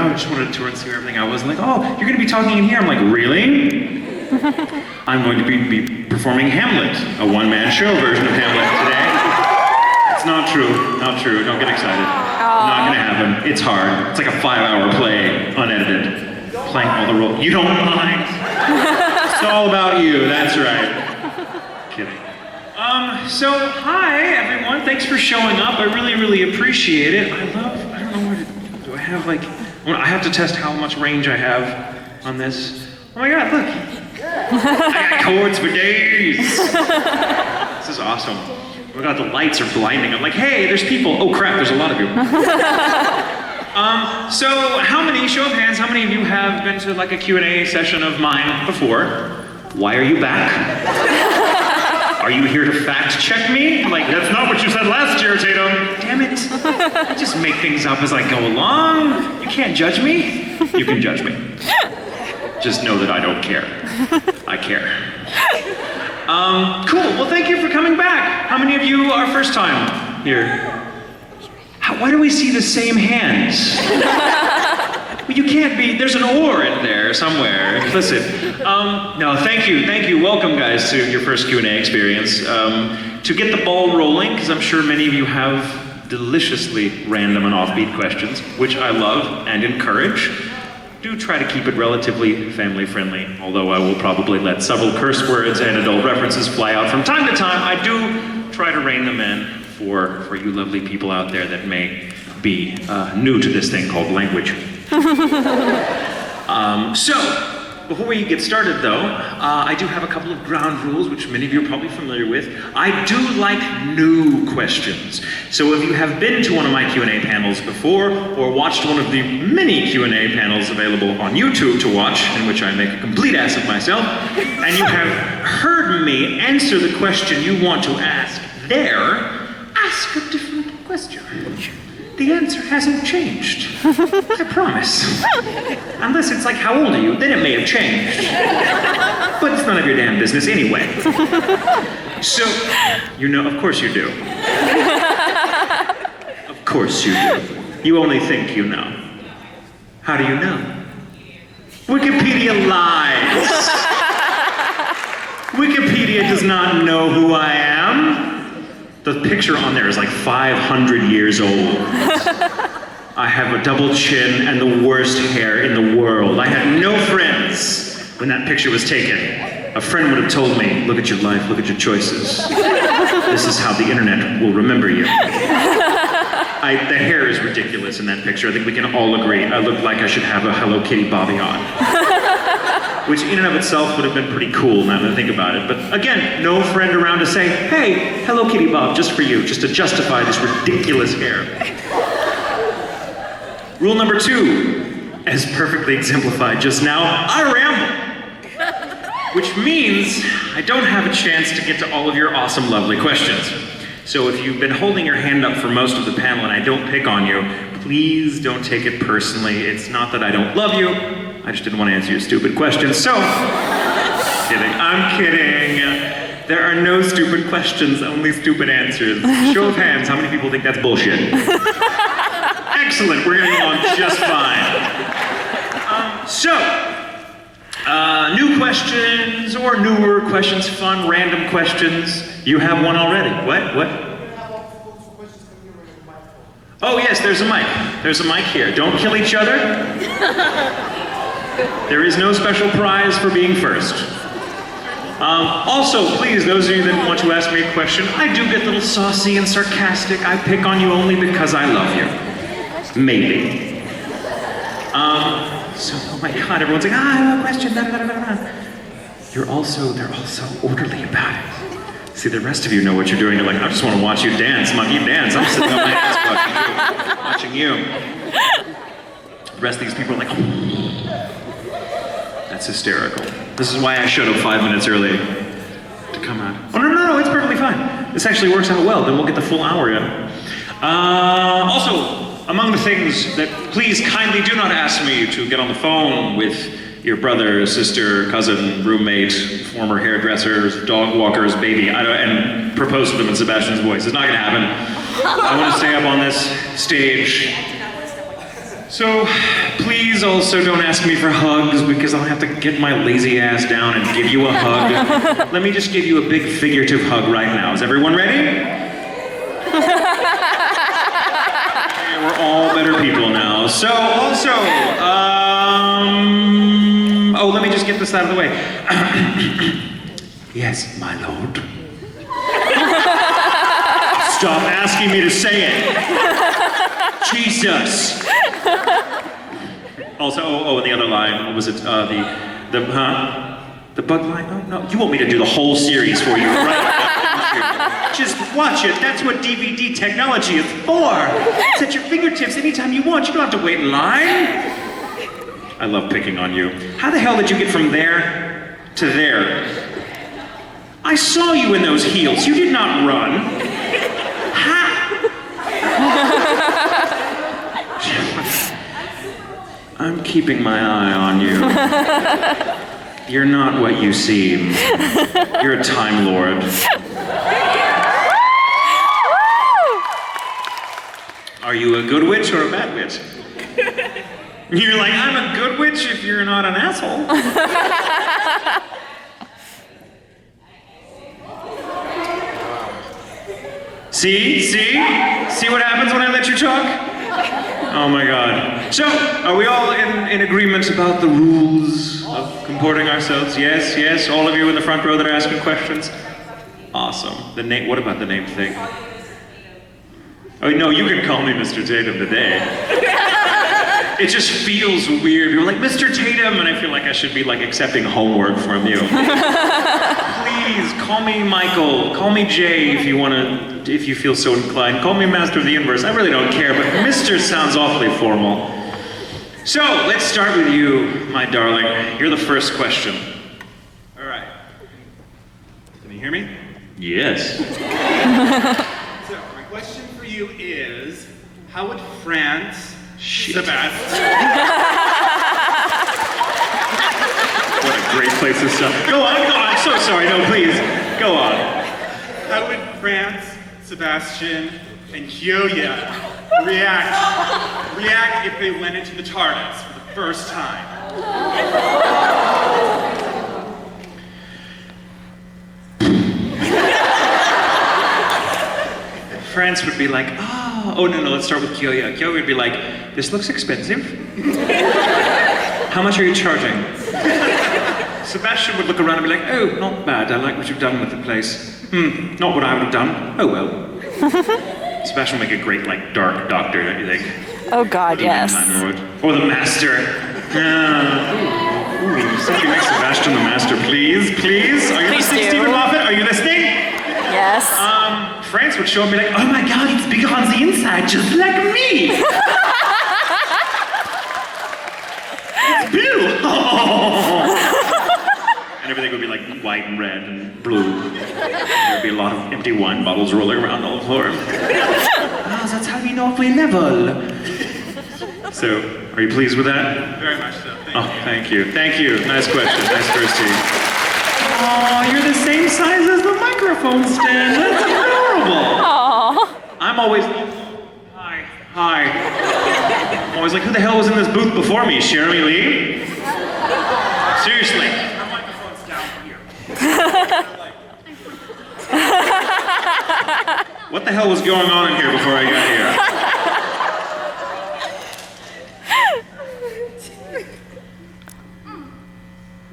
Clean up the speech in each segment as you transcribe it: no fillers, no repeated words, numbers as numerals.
oh, I just wanted to tour and see where everything I was. Like, oh, you're going to be talking in here? I'm like, really? I'm going to be performing Hamlet, a one-man show version of Hamlet today. It's not true, not true. Don't get excited. Not going to happen. It's hard. It's like a 5-hour play, unedited. Playing all the roles. You don't mind. It's all about you. That's right. Kidding. So hi everyone. Thanks for showing up. I really appreciate it. I don't know what do I have like. I have to test how much range I have on this. Oh my God! Look. I got chords for days. This is awesome. Oh my God, the lights are blinding. I'm like, hey, there's people. Oh crap, there's a lot of you. So how many, show of hands, how many of you have been to like a Q&A session of mine before? Why are you back? Are you here to fact check me? Like, that's not what you said last year, Tatum. Damn it. I just make things up as I go along. You can't judge me. You can judge me. Just know that I don't care. I care. Cool, well thank you for coming back. How many of you are first time here? Why do we see the same hands? Well, you can't be, there's an or in there somewhere, implicit. No, thank you. Welcome guys to your first Q&A experience. To get the ball rolling, because I'm sure many of you have deliciously random and offbeat questions, which I love and encourage. Do try to keep it relatively family friendly, although I will probably let several curse words and adult references fly out from time to time. I do try to rein them in for you lovely people out there that may be new to this thing called language. So, before we get started though, I do have a couple of ground rules which many of you are probably familiar with. I do like new questions. So if you have been to one of my Q&A panels before, or watched one of the many Q&A panels available on YouTube to watch, in which I make a complete ass of myself, and you have heard me answer the question you want to ask there, ask a different question. The answer hasn't changed. I promise. Unless it's like, how old are you? Then it may have changed. But it's none of your damn business anyway. So, you know, of course you do. Of course you do. You only think you know. How do you know? Wikipedia lies. Wikipedia does not know who I am. The picture on there is like 500 years old. I have a double chin and the worst hair in the world. I had no friends when that picture was taken. A friend would have told me, look at your life, look at your choices. This is how the internet will remember you. The hair is ridiculous in that picture. I think we can all agree. I look like I should have a Hello Kitty Bobby on. Which in and of itself would have been pretty cool now that I think about it. But again, no friend around to say, hey, Hello Kitty Bob, just for you, just to justify this ridiculous hair. Rule number 2, as perfectly exemplified just now, I ramble. Which means I don't have a chance to get to all of your awesome, lovely questions. So if you've been holding your hand up for most of the panel and I don't pick on you, please don't take it personally. It's not that I don't love you, I just didn't want to answer your stupid questions, so... I'm kidding. There are no stupid questions, only stupid answers. Show of hands, how many people think that's bullshit? Excellent, we're getting along just fine. New questions, or newer questions, fun, random questions. You have one already. What? Oh yes, there's a mic. There's a mic here. Don't kill each other. There is no special prize for being first. Also, please, those of you that want to ask me a question, I do get a little saucy and sarcastic. I pick on you only because I love you. Maybe. So, oh my God, everyone's like, I have a question, da, da, da, da, da. They're also orderly about it. See, the rest of you know what you're doing. You're like, I just want to watch you dance. Monkey dance. I'm sitting on my ass watching you. The rest of these people are like, that's hysterical. This is why I showed up 5 minutes early to come out. Oh, no, it's perfectly fine. This actually works out well. Then we'll get the full hour in. Also, among the things that please kindly do not ask me to get on the phone with your brother, sister, cousin, roommate, former hairdresser, dog walker's baby, and propose to them in Sebastian's voice. It's not gonna happen. I want to stay up on this stage So, please also don't ask me for hugs because I'll have to get my lazy ass down and give you a hug. Let me just give you a big figurative hug right now. Is everyone ready? Okay, we're all better people now. So, also, oh, let me just get this out of the way. Yes, my lord. Stop asking me to say it. Jesus. Also, and the other line, what was it? The bug line? Oh, no, you want me to do the whole series for you, right? Just watch it. That's what DVD technology is for. It's at your fingertips anytime you want. You don't have to wait in line. I love picking on you. How the hell did you get from there to there? I saw you in those heels. You did not run. I'm keeping my eye on you. You're not what you seem. You're a Time Lord. Are you a good witch or a bad witch? You're like, I'm a good witch if you're not an asshole. See what happens when I let you talk? Oh my God. So, are we all in agreement about the rules of comporting ourselves? Yes, all of you in the front row that are asking questions? Awesome. The name, what about the name thing? Oh no, you can call me Mr. Tatum today. It just feels weird. You're like, Mr. Tatum, and I feel like I should be like accepting homework from you. Please, call me Michael, call me Jay if you feel so inclined. Call me Master of the Universe, I really don't care, but Mr. sounds awfully formal. So, let's start with you, my darling. You're the first question. All right. Can you hear me? Yes. So, my question for you is, how would France, Sebastian... What a great place to start. Go on, I'm so sorry, no, please, go on. How would France, Sebastian, and Kyoya react if they went into the TARDIS for the first time? France would be like, oh no, let's start with Kyoya. Kyoya would be like, this looks expensive. How much are you charging? Sebastian would look around and be like, oh, not bad, I like what you've done with the place. Not what I would have done. Oh well. Sebastian would make a great, like, dark doctor, don't you think? Oh God, yes. Or the master. Somebody make Sebastian the master, please. Are you listening, Stephen Moffat? Are you listening? Yes. France would show up and be like, oh my God, it's big on the inside, just like me. It's blue. And everything would be like white and red and blue. There'd be a lot of empty wine bottles rolling around all the floor. That's how we know if we level. So, are you pleased with that? Very much so. Thank you. Nice question. Nice first team. Oh, you're the same size as the microphone stand. That's adorable. Aww. I'm always... Hi. I'm always like, who the hell was in this booth before me? Jeremy Lee? Seriously. Our microphone's down here. What the hell was going on in here before I got here?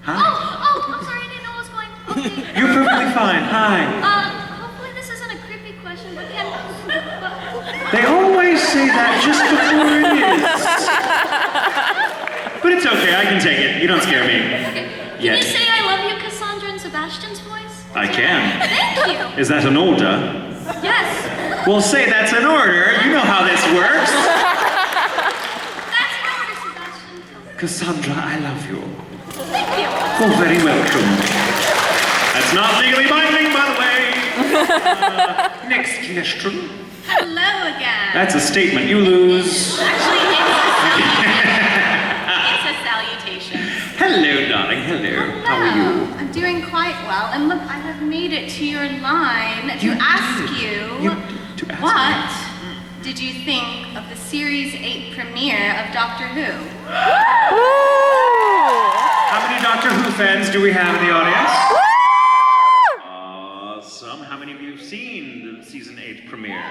Huh? Oh, I'm sorry, I didn't know what was going on. Okay. You're perfectly fine. Hi. Hopefully this isn't a creepy question, but They always say that just before it is. But it's okay, I can take it. You don't scare me. Okay. Can you say I love you, Cassandra, in Sebastian's voice? I can. Thank you. Is that an order? Yes. Well, say that's an order. You know how this works. That's an order, Sebastian. Cassandra, I love you. Thank you. Oh, very welcome. That's not legally binding, by the way. Next question. Hello again. That's a statement. You lose. Actually, it's a salutation. Hello, darling. Hello. How are you? I'm doing quite well. And look, I have made it to your line to ask you, To ask what did you think of the Series 8 premiere of Doctor Who. How many Doctor Who fans do we have in the audience? Some. How many of you have seen the season 8 premiere?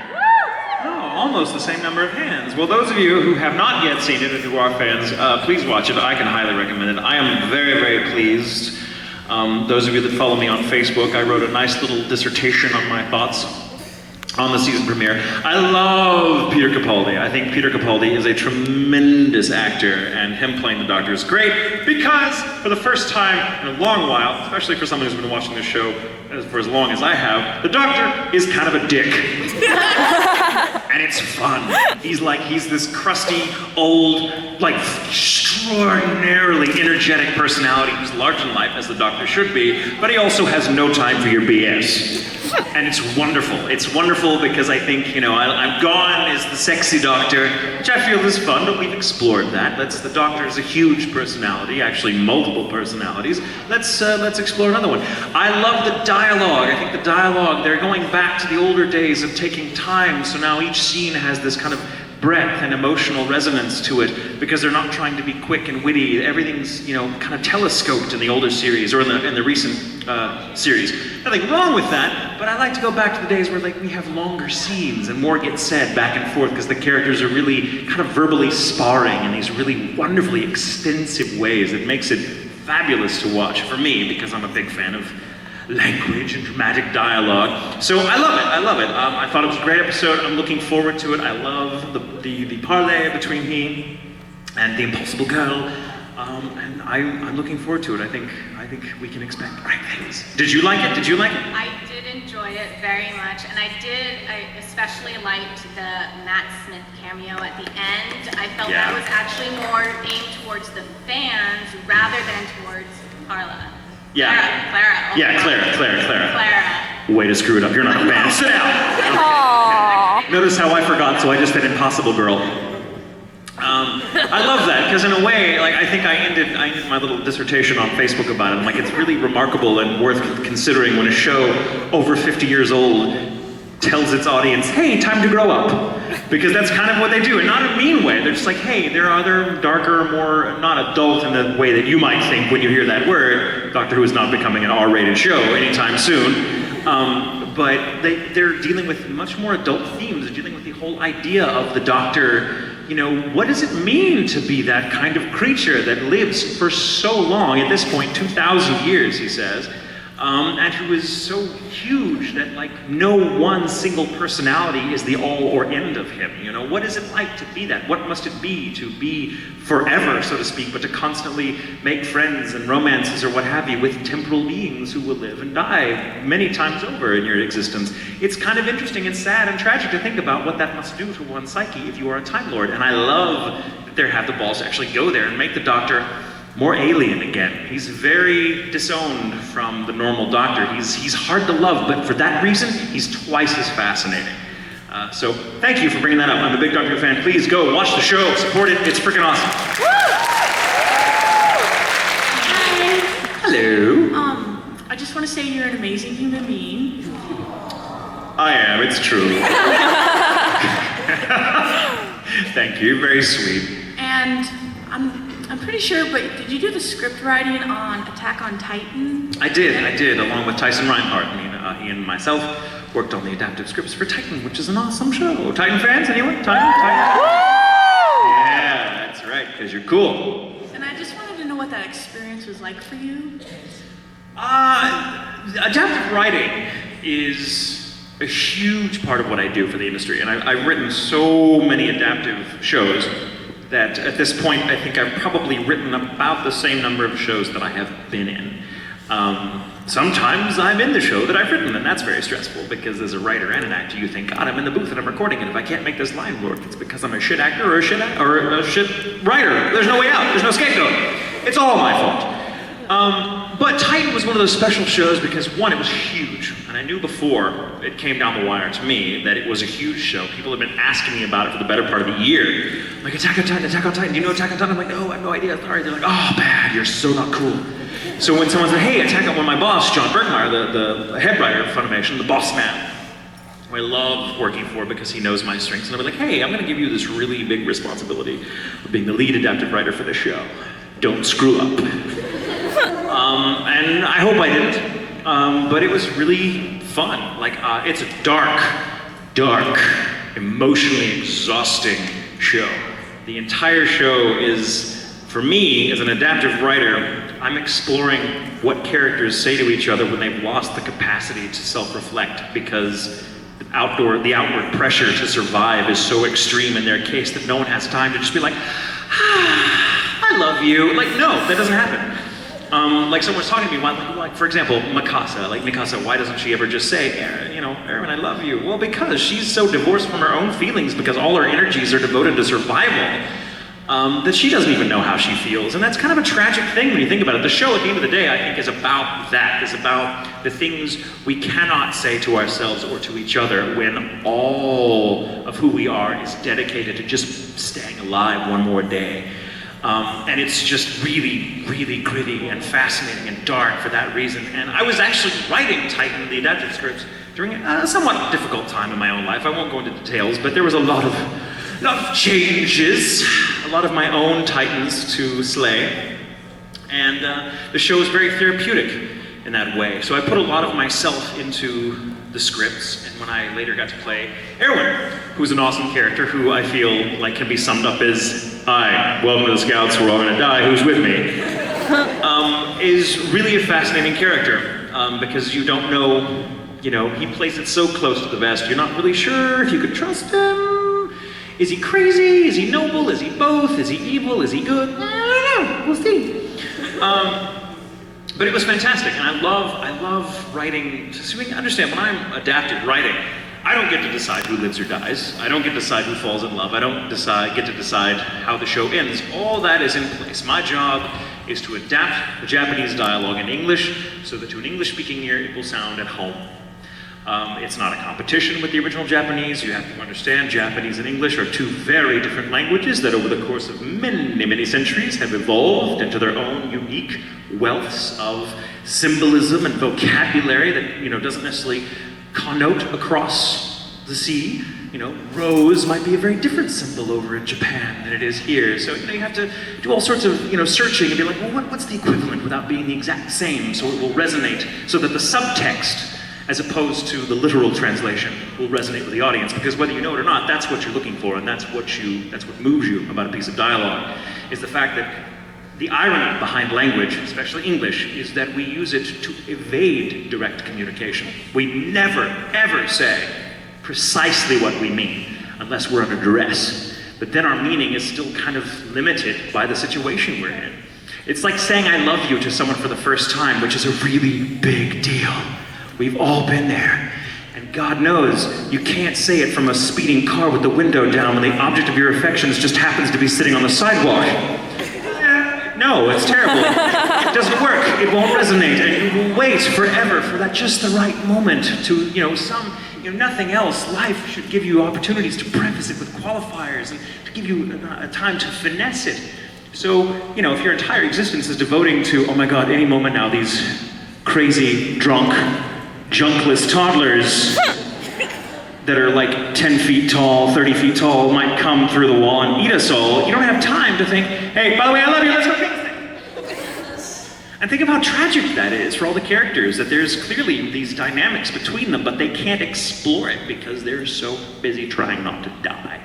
Oh, almost the same number of hands. Well, those of you who have not yet seen it and who are fans, please watch it. I can highly recommend it. I am very, very pleased. Those of you that follow me on Facebook, I wrote a nice little dissertation on my thoughts on the season premiere. I love Peter Capaldi. I think Peter Capaldi is a tremendous actor, and him playing the Doctor is great because for the first time in a long while, especially for someone who's been watching this show for as long as I have, the Doctor is kind of a dick. And it's fun. He's this crusty, old, like extraordinarily energetic personality who's large in life, as the Doctor should be, but he also has no time for your BS. And it's wonderful. It's wonderful because I think, I'm gone as the sexy Doctor, which I feel is fun, but we've explored that. The Doctor is a huge personality, actually multiple personalities. Let's explore another one. I love the dialogue. I think the dialogue, they're going back to the older days of taking time, so now each scene has this kind of breadth and emotional resonance to it because they're not trying to be quick and witty. Everything's, kind of telescoped in the older series or in the recent series. Nothing wrong with that, but I like to go back to the days where we have longer scenes and more gets said back and forth because the characters are really kind of verbally sparring in these really wonderfully extensive ways. It makes it fabulous to watch for me because I'm a big fan of language and dramatic dialogue. So I love it. I thought it was a great episode. I'm looking forward to it. I love the parley between he and the Impossible Girl. And I'm looking forward to it. I think we can expect great things. Did you like it? I did enjoy it very much, and I especially liked the Matt Smith cameo at the end. I felt that was actually more aimed towards the fans rather than towards Carla. Yeah. Clara. Clara. Way to screw it up. You're not a fan. Sit down. Aww. Notice how I forgot, so I just said Impossible Girl. I love that because in a way, I think I ended my little dissertation on Facebook about it. I'm like, it's really remarkable and worth considering when a show over 50 years old tells its audience, hey, time to grow up. Because that's kind of what they do, and not in a mean way. They're just like, hey, there are other darker, more not adult in the way that you might think when you hear that word. Doctor Who is not becoming an R-rated show anytime soon. But they're dealing with much more adult themes. They're dealing with the whole idea of the Doctor. What does it mean to be that kind of creature that lives for so long, at this point, 2,000 years, he says, and who is so huge that no one single personality is the all or end of him. What is it like to be that? What must it be to be forever, so to speak, but to constantly make friends and romances or what have you with temporal beings who will live and die many times over in your existence? It's kind of interesting and sad and tragic to think about what that must do to one's psyche if you are a Time Lord. And I love that they have the balls to actually go there and make the Doctor more alien again. He's very disowned from the normal Doctor. He's hard to love, but for that reason, he's twice as fascinating. So thank you for bringing that up. I'm a big Doctor Who fan. Please go watch the show, support it. It's freaking awesome. Hi. Hello. I just want to say you're an amazing human being. I am. It's true. Thank you. Very sweet. And I'm pretty sure, but did you do the script writing on Attack on Titan? I did, along with Tyson Reinhardt. He and myself worked on the adaptive scripts for Titan, which is an awesome show. Titan fans, anyone? Titan? Yeah, that's right, because you're cool. And I just wanted to know what that experience was like for you. Adaptive writing is a huge part of what I do for the industry, and I've written so many adaptive shows that at this point, I think I've probably written about the same number of shows that I have been in. Sometimes I'm in the show that I've written, and that's very stressful, because as a writer and an actor, you think, God, I'm in the booth and I'm recording, and if I can't make this line work, it's because I'm a shit actor or a shit writer. There's no way out, there's no scapegoat. It's all my fault. But Titan was one of those special shows because, one, it was huge, and I knew before it came down the wire to me that it was a huge show. People have been asking me about it for the better part of a year. Like, Attack on Titan, do you know Attack on Titan? I'm like, no, I have no idea, sorry. They're like, oh, bad, you're so not cool. So when someone said, hey, Attack on, when my boss, John Bergmeyer, the head writer of Funimation, the boss man, who I love working for because he knows my strengths, and I'll be like, hey, I'm gonna give you this really big responsibility of being the lead adaptive writer for the show. Don't screw up. And I hope I didn't, but it was really fun. Like, it's a dark, emotionally exhausting show. The entire show is, for me, as an adaptive writer, I'm exploring what characters say to each other when they've lost the capacity to self-reflect because the outward pressure to survive is so extreme in their case that no one has time to just be like, I love you. Like, no, that doesn't happen. Like someone's talking to me, like for example, Mikasa, why doesn't she ever just say, Aaron, I love you? Well, because she's so divorced from her own feelings because all her energies are devoted to survival, that she doesn't even know how she feels. And that's kind of a tragic thing when you think about it. The show, at the end of the day, I think is about that. It's about the things we cannot say to ourselves or to each other when all of who we are is dedicated to just staying alive one more day. And it's just really, really gritty and fascinating and dark for that reason. And I was actually writing Titan, the adapted scripts, during a somewhat difficult time in my own life. I won't go into details, but there was a lot of changes, a lot of my own Titans to slay. And the show is very therapeutic in that way. So I put a lot of myself into the scripts, and when I later got to play Erwin, who's an awesome character who I feel like can be summed up as, hi, welcome to the Scouts, we're all gonna die, who's with me? Is really a fascinating character, because you don't know, he plays it so close to the vest, you're not really sure if you could trust him. Is he crazy? Is he noble? Is he both? Is he evil? Is he good? I don't know, we'll see. But it was fantastic, and I love writing. So you can understand, when I'm adapted writing, I don't get to decide who lives or dies. I don't get to decide who falls in love. I don't get to decide how the show ends. All that is in place. My job is to adapt the Japanese dialogue in English so that to an English-speaking ear it will sound at home. It's not a competition with the original Japanese. You have to understand Japanese and English are two very different languages that over the course of many, many centuries have evolved into their own unique wealths of symbolism and vocabulary that doesn't necessarily connote across the sea. Rose might be a very different symbol over in Japan than it is here. So you have to do all sorts of searching and be like, well, what's the equivalent without being the exact same so it will resonate, so that the subtext, as opposed to the literal translation, will resonate with the audience, because whether you know it or not, that's what you're looking for, and that's what moves you about a piece of dialogue, is the fact that the irony behind language, especially English, is that we use it to evade direct communication. We never, ever say precisely what we mean, unless we're under duress. But then our meaning is still kind of limited by the situation we're in. It's like saying I love you to someone for the first time, which is a really big deal. We've all been there. And God knows you can't say it from a speeding car with the window down when the object of your affections just happens to be sitting on the sidewalk. No, it's terrible. It doesn't work. It won't resonate. And you will wait forever for that just the right moment to, nothing else. Life should give you opportunities to preface it with qualifiers and to give you a time to finesse it. So, if your entire existence is devoting to, oh my God, any moment now, these crazy, drunk, junkless toddlers that are like 10 feet tall, 30 feet tall, might come through the wall and eat us all, you don't have time to think, hey, by the way, I love you, let's go fix things. And think of how tragic that is for all the characters, that there's clearly these dynamics between them, but they can't explore it because they're so busy trying not to die.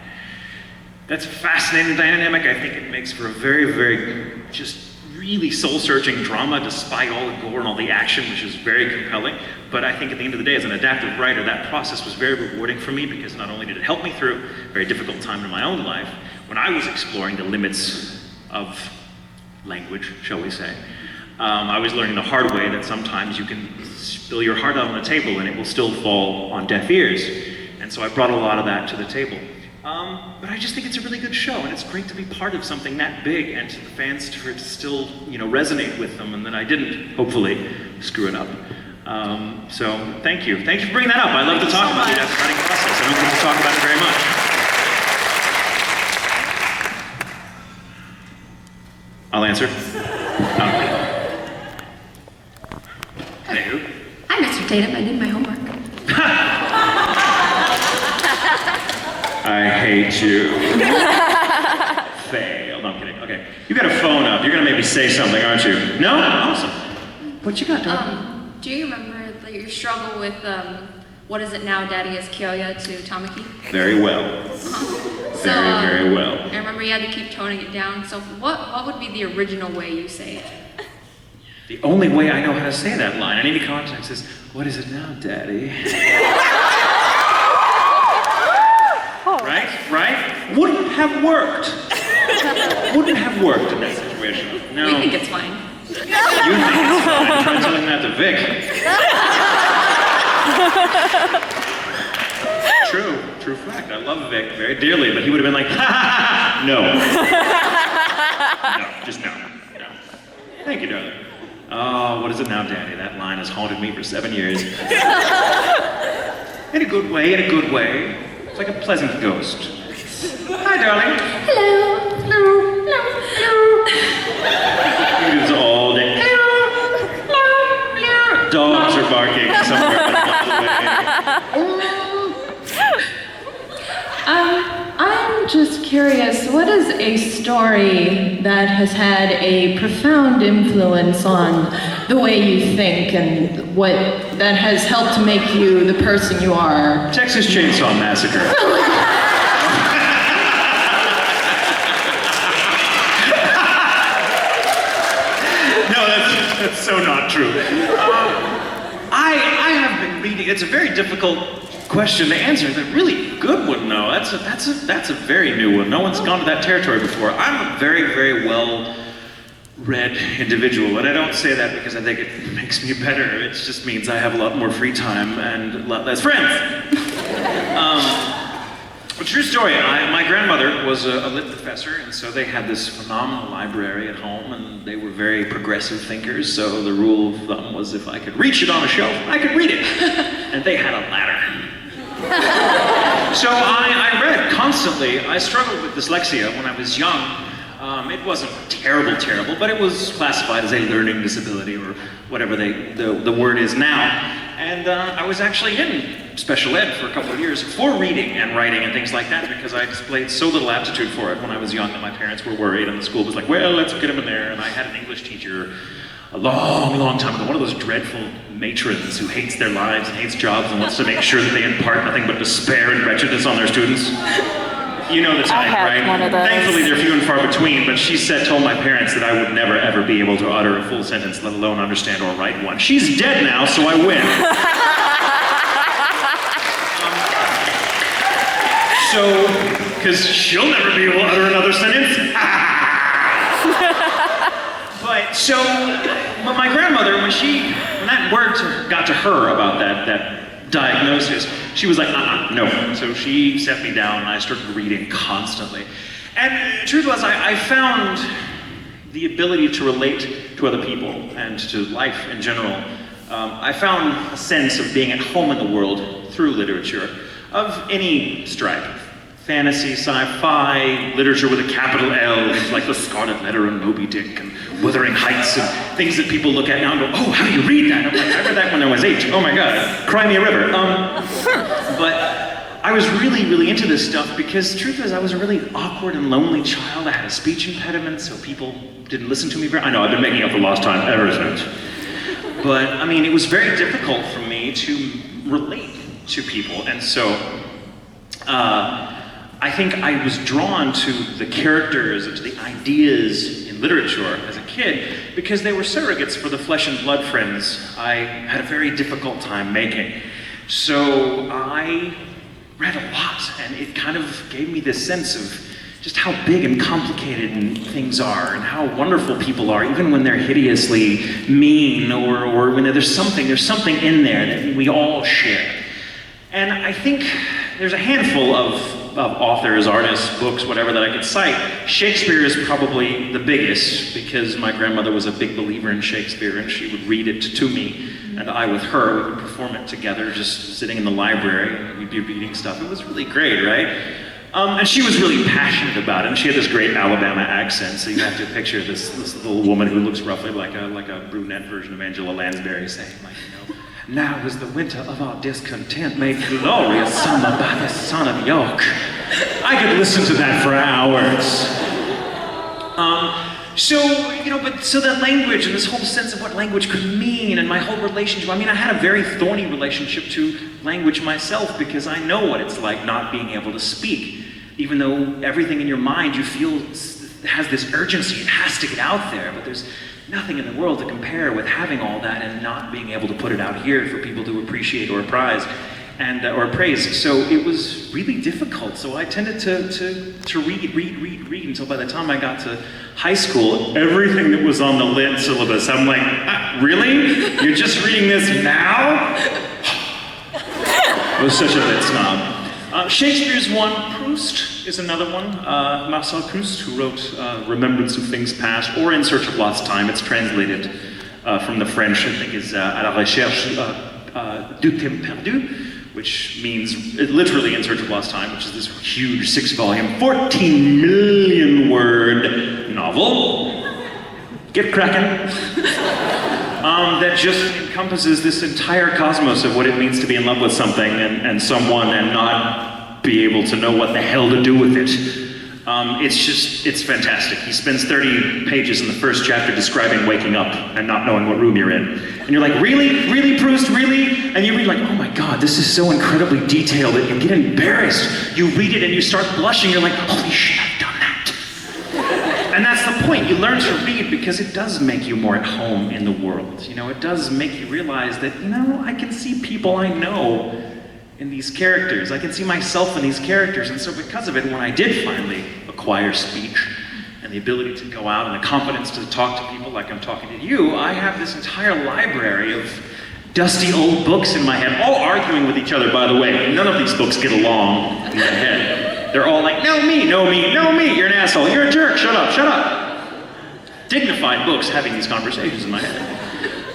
That's a fascinating dynamic. I think it makes for a very, very just really soul-searching drama despite all the gore and all the action, which is very compelling. But I think at the end of the day, as an adaptive writer, that process was very rewarding for me because not only did it help me through a very difficult time in my own life, when I was exploring the limits of language, shall we say, I was learning the hard way that sometimes you can spill your heart out on the table and it will still fall on deaf ears. And so I brought a lot of that to the table. But I just think it's a really good show, and it's great to be part of something that big, and to the fans for it to still, resonate with them, and that I didn't, hopefully, screw it up. So thank you. Thank you for bringing that up. I love to talk about the adaptive writing process. I don't get to talk about it very much. I'll answer. Hello. Hi, Mr. Tatum. I did my homework. I hate you. Fail. No, I'm kidding. Okay. You got a phone up. You're gonna make me say something, aren't you? No? Awesome. What you got, darling? Do you remember your struggle with, what is it now, Daddy, as Kyoya to Tamaki? Very well. Very well. I remember you had to keep toning it down. So what would be the original way you say it? The only way I know how to say that line in any context is, what is it now, Daddy? Right? Wouldn't have worked. Wouldn't have worked in that situation. No. We think it's fine. You think it's fine. Try telling that to Vic. True fact. I love Vic very dearly, but he would have been like, ha ha ha, no. No, just no. Thank you, darling. Oh, what is it now, Daddy? That line has haunted me for 7 years. In a good way, It's like a pleasant ghost. Hi, darling. Hello. It is all day. Hello. Dogs are barking somewhere along the way. I'm just curious, what is a story that has had a profound influence on the way you think and what that has helped make you the person you are? Texas Chainsaw Massacre. No, that's so not true. I have been reading. It's a very difficult question to answer. It's a really good one, though. That's a very new one. No one's gone to that territory before. I'm a very, very well-read individual, and I don't say that because I think it makes me better. It just means I have a lot more free time and a lot less friends. A true story. My grandmother was a lit professor, and so they had this phenomenal library at home, and they were very progressive thinkers. So the rule of thumb was if I could reach it on a shelf, I could read it. And they had a ladder. So I read constantly. I struggled with dyslexia when I was young. It wasn't terrible, but it was classified as a learning disability or whatever the word is now. And I was actually in special ed for a couple of years for reading and writing and things like that because I displayed so little aptitude for it when I was young that my parents were worried and the school was like, well, let's get him in there. And I had an English teacher a long time ago, one of those dreadful matrons who hates their lives and hates jobs and wants to make sure that they impart nothing but despair and wretchedness on their students. You know the type, right? One of those. Thankfully, they're few and far between, but she told my parents that I would never, ever be able to utter a full sentence, let alone understand or write one. She's dead now, so I win. Because she'll never be able to utter another sentence. But my grandmother, when that word got to her about that diagnosis, she was like, no. So she set me down and I started reading constantly. And the truth was, I found the ability to relate to other people and to life in general. I found a sense of being at home in the world through literature of any stripe. Fantasy, sci-fi, literature with a capital L, things like The Scarlet Letter and Moby Dick and Wuthering Heights and things that people look at now and go, oh, how do you read that? I'm like, I read that when I was 8. Oh my God, cry me a river. But I was really into this stuff because the truth is I was a really awkward and lonely child. I had a speech impediment, so people didn't listen to me very. I know, I've been making up for lost time ever since. But I mean, it was very difficult for me to relate to people, and so I think I was drawn to the characters and to the ideas in literature as a kid because they were surrogates for the flesh and blood friends I had a very difficult time making. So I read a lot, and it kind of gave me this sense of just how big and complicated things are and how wonderful people are, even when they're hideously mean or when there's something in there that we all share. And I think there's a handful of authors, artists, books, whatever that I could cite. Shakespeare is probably the biggest because my grandmother was a big believer in Shakespeare and she would read it to me and I with her, we would perform it together just sitting in the library and we'd be reading stuff. It was really great, right? And she was really passionate about it and she had this great Alabama accent, so you have to picture this little woman who looks roughly like a brunette version of Angela Lansbury saying, like, you know, now is the winter of our discontent made glorious summer by the son of York. I could listen to that for hours. So that language and this whole sense of what language could mean and my whole relationship, I mean, I had a very thorny relationship to language myself because I know what it's like not being able to speak. Even though everything in your mind you feel has this urgency, it has to get out there, but there's nothing in the world to compare with having all that and not being able to put it out here for people to appreciate or prize. Or praise. So it was really difficult. So I tended to read until by the time I got to high school, everything that was on the lit syllabus, I'm like, really? You're just reading this now? I was such a lit snob. Shakespeare's one, Proust is another one. Marcel Proust, who wrote Remembrance of Things Past, or In Search of Lost Time. It's translated from the French, I think is À la recherche du temps perdu, which means literally In Search of Lost Time, which is this huge 6-volume, 14 million word novel. Get cracking. That just encompasses this entire cosmos of what it means to be in love with something and someone and not be able to know what the hell to do with it. It's fantastic. He spends 30 pages in the first chapter describing waking up and not knowing what room you're in. And you're like, really? Really, Proust? Really? And you read like, oh my God, this is so incredibly detailed that you get embarrassed. You read it and you start blushing. You're like, holy shit, I've done that. And that's the point. You learn to read because it does make you more at home in the world. You know, it does make you realize that, you know, I can see people I know in these characters. I can see myself in these characters. And so because of it, when I did finally acquire speech and the ability to go out and the confidence to talk to people like I'm talking to you, I have this entire library of dusty old books in my head, all arguing with each other, by the way. None of these books get along in my head. They're all like, no me, no me, no me, you're an asshole, you're a jerk, shut up, shut up. Dignified books having these conversations in my head.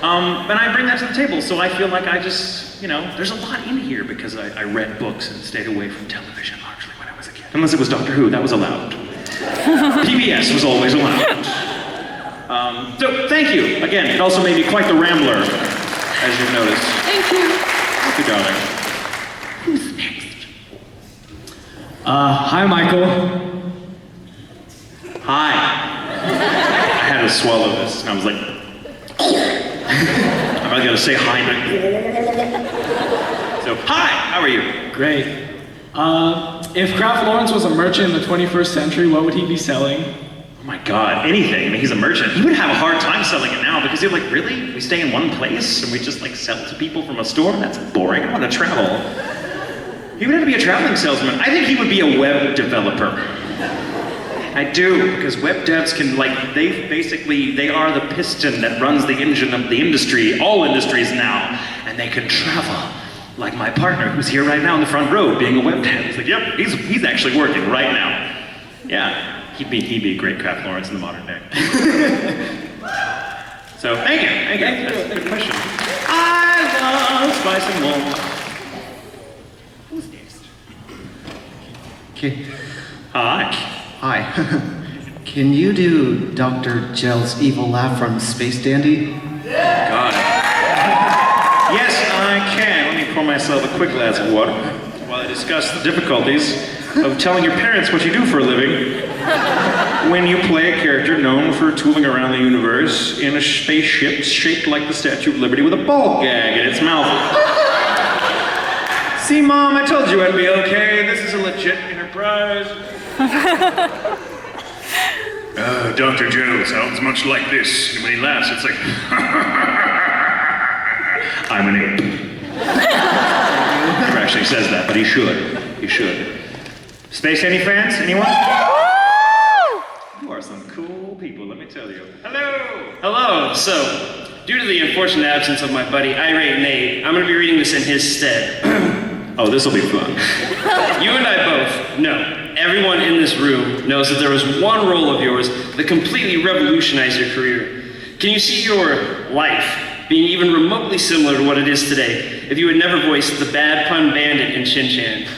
And I bring that to the table, so I feel like I just, you know, there's a lot in here because I read books and stayed away from television largely when I was a kid. Unless it was Doctor Who, that was allowed. PBS was always allowed. So thank you. Again, it also made me quite the rambler, as you've noticed. Thank you. Thank you, darling. Who's next? Hi, Michael. Hi. I had to swallow this, and I was like, I'm not gonna say hi, but... So, hi, how are you? Great. If Kraft Lawrence was a merchant in the 21st century, what would he be selling? Oh my God, anything. I mean, he's a merchant. He would have a hard time selling it now because they're like, really? We stay in one place and we just like sell to people from a store? That's boring. I want to travel. He would have to be a traveling salesman. I think he would be a web developer. I do, because web devs can they are the piston that runs the engine of the industry, all industries now, and they can travel. Like my partner, who's here right now in the front row, being a web dev. He's like, yep, he's actually working right now. Yeah, he'd be a great Kraft Lawrence in the modern day. So, thank you. That's a good question. I love spice and wool. Who's next? Okay. Hi. Hi. Can you do Dr. Gel's evil laugh from Space Dandy? God. Yes, I can. Let me pour myself a quick glass of water while I discuss the difficulties of telling your parents what you do for a living when you play a character known for tooling around the universe in a spaceship shaped like the Statue of Liberty with a ball gag in its mouth. See, Mom, I told you I'd be okay. This is a legit enterprise. Dr. Joe sounds much like this. And when he laughs, it's like, I'm an ape. Never actually says that, but he should. He should. Space Dandy fans? Anyone? You are some cool people, let me tell you. Hello! Hello. So, due to the unfortunate absence of my buddy Irate Nate, I'm going to be reading this in his stead. Oh, this will be fun. You and I both know, everyone in this room knows that there was one role of yours that completely revolutionized your career. Can you see your life being even remotely similar to what it is today if you had never voiced the bad pun bandit in Shin-Chan?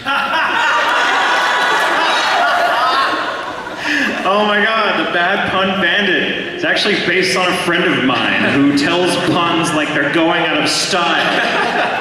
Oh my God, the bad pun bandit. It's actually based on a friend of mine who tells puns like they're going out of style.